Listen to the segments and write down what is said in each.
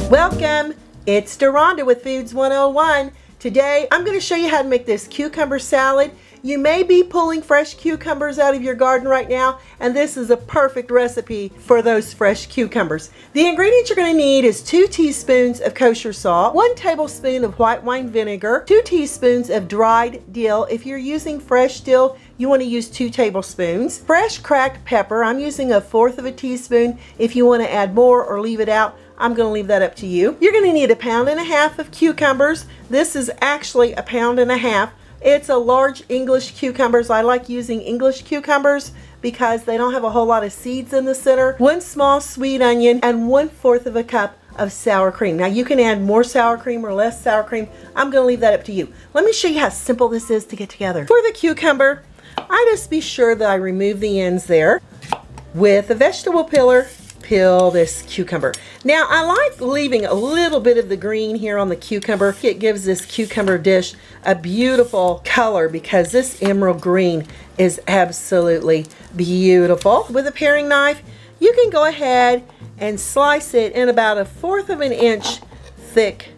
Welcome, it's Deronda with Foods 101. Today I'm going to show you how to make this cucumber salad. You may be pulling fresh cucumbers out of your garden right now, and this is a perfect recipe for those fresh cucumbers. The ingredients you're going to need is 2 teaspoons of kosher salt, 1 tablespoon of white wine vinegar, 2 teaspoons of dried dill. If you're using fresh dill, you want to use 2 tablespoons. Fresh cracked pepper, I'm using 1/4 of a teaspoon. If you want to add more or leave it out, I'm going to leave that up to you. You're going to need 1.5 pounds of cucumbers. This is actually 1.5 pounds. It's a large English cucumbers. I like using English cucumbers because they don't have a whole lot of seeds in the center. 1 small sweet onion and 1/4 of a cup of sour cream. Now you can add more sour cream or less sour cream. I'm going to leave that up to you. Let me show you how simple this is to get together. For the cucumber, I just be sure that I remove the ends there. With a vegetable peeler, peel this cucumber. Now I like leaving a little bit of the green here on the cucumber. It gives this cucumber dish a beautiful color because this emerald green is absolutely beautiful. With a paring knife, you can go ahead and slice it in about 1/4 of an inch thick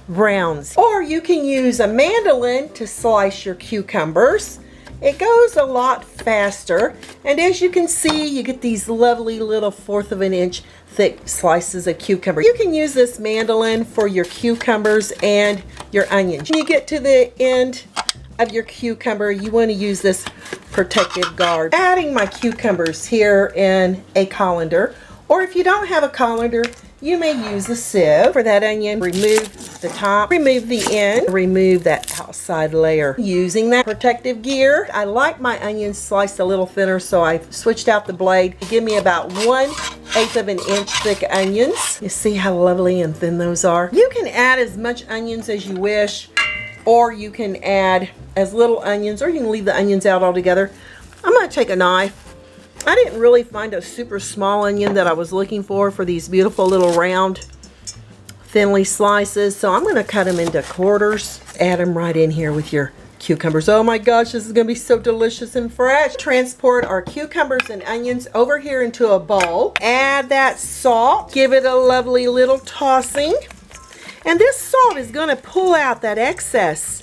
rounds. Or you can use a mandolin to slice your cucumbers. It goes a lot faster, and as you can see, you get these lovely little 1/4 of an inch thick slices of cucumber. You can use this mandolin for your cucumbers and your onions. When you get to the end of your cucumber, you want to use this protective guard. Adding my cucumbers here in a colander, or if you don't have a colander, you may use a sieve. For that onion, remove the top, remove the end, remove that outside layer. Using that protective gear, I like my onions sliced a little thinner, so I switched out the blade to give me about 1/8 of an inch thick onions. You see how lovely and thin those are? You can add as much onions as you wish, or you can add as little onions, or you can leave the onions out altogether. I'm going to take a knife. I didn't really find a super small onion that I was looking for these beautiful little round thinly slices, so I'm going to cut them into quarters. Add them right in here with your cucumbers. Oh my gosh, this is going to be so delicious and fresh. Transport our cucumbers and onions over here into a bowl. Add that salt. Give it a lovely little tossing. And this salt is going to pull out that excess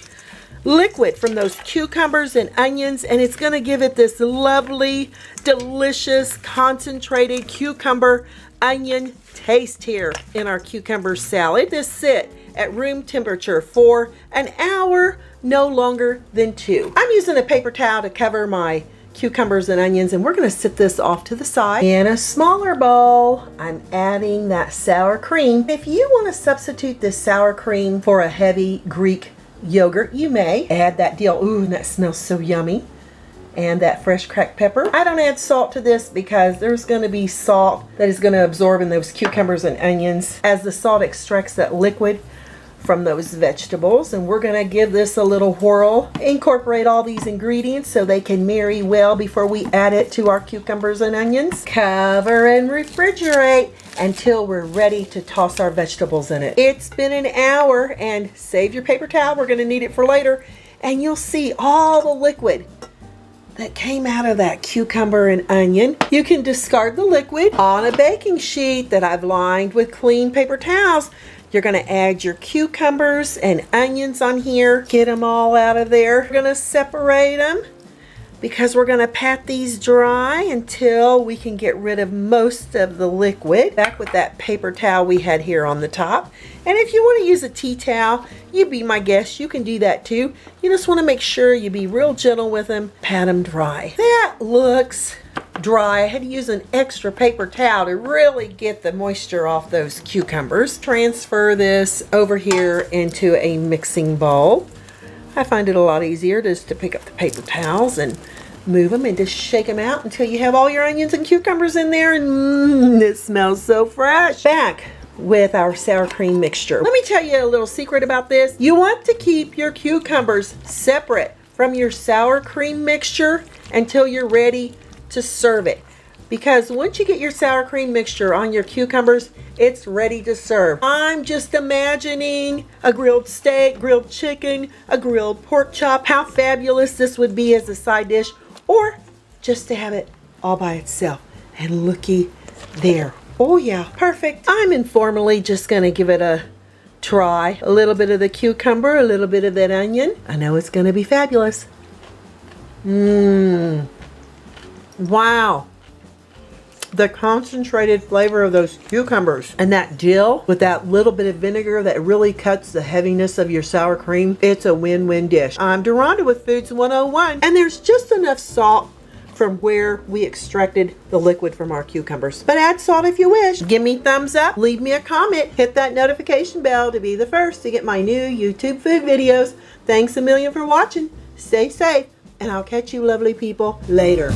liquid from those cucumbers and onions, and it's going to give it this lovely, delicious, concentrated cucumber onion taste here in our cucumber salad. This sit at room temperature for an hour, no longer than 2. I'm using a paper towel to cover my cucumbers and onions, and we're going to sit this off to the side. In a smaller bowl, I'm adding that sour cream. If you want to substitute this sour cream for a heavy Greek yogurt, you may. Add that dill. Ooh, that smells so yummy. And that fresh cracked pepper. I don't add salt to this because there's going to be salt that is going to absorb in those cucumbers and onions as the salt extracts that liquid from those vegetables. And we're going to give this a little whirl. Incorporate all these ingredients so they can marry well before we add it to our cucumbers and onions. Cover and refrigerate until we're ready to toss our vegetables in it. It's been an hour, and save your paper towel. We're going to need it for later. And you'll see all the liquid that came out of that cucumber and onion. You can discard the liquid. On a baking sheet that I've lined with clean paper towels, you're going to add your cucumbers and onions on here. Get them all out of there. We're going to separate them because we're going to pat these dry until we can get rid of most of the liquid. Back with that paper towel we had here on the top. And if you want to use a tea towel, you be my guest. You can do that too. You just want to make sure you be real gentle with them. Pat them dry. That looks dry. I had to use an extra paper towel to really get the moisture off those cucumbers. Transfer this over here into a mixing bowl. I find it a lot easier just to pick up the paper towels and move them and just shake them out until you have all your onions and cucumbers in there, and it smells so fresh. Back with our sour cream mixture. Let me tell you a little secret about this. You want to keep your cucumbers separate from your sour cream mixture until you're ready to serve it. Because once you get your sour cream mixture on your cucumbers, it's ready to serve. I'm just imagining a grilled steak, grilled chicken, a grilled pork chop, how fabulous this would be as a side dish, or just to have it all by itself. And looky there. Oh yeah, perfect. I'm informally just gonna give it a try. A little bit of the cucumber, a little bit of that onion. I know it's gonna be fabulous. Wow. The concentrated flavor of those cucumbers and that dill with that little bit of vinegar that really cuts the heaviness of your sour cream. It's a win-win dish. I'm Deronda with Foods 101, and there's just enough salt from where we extracted the liquid from our cucumbers. But add salt if you wish. Give me a thumbs up, leave me a comment, hit that notification bell to be the first to get my new YouTube food videos. Thanks a million for watching. Stay safe, and I'll catch you lovely people later.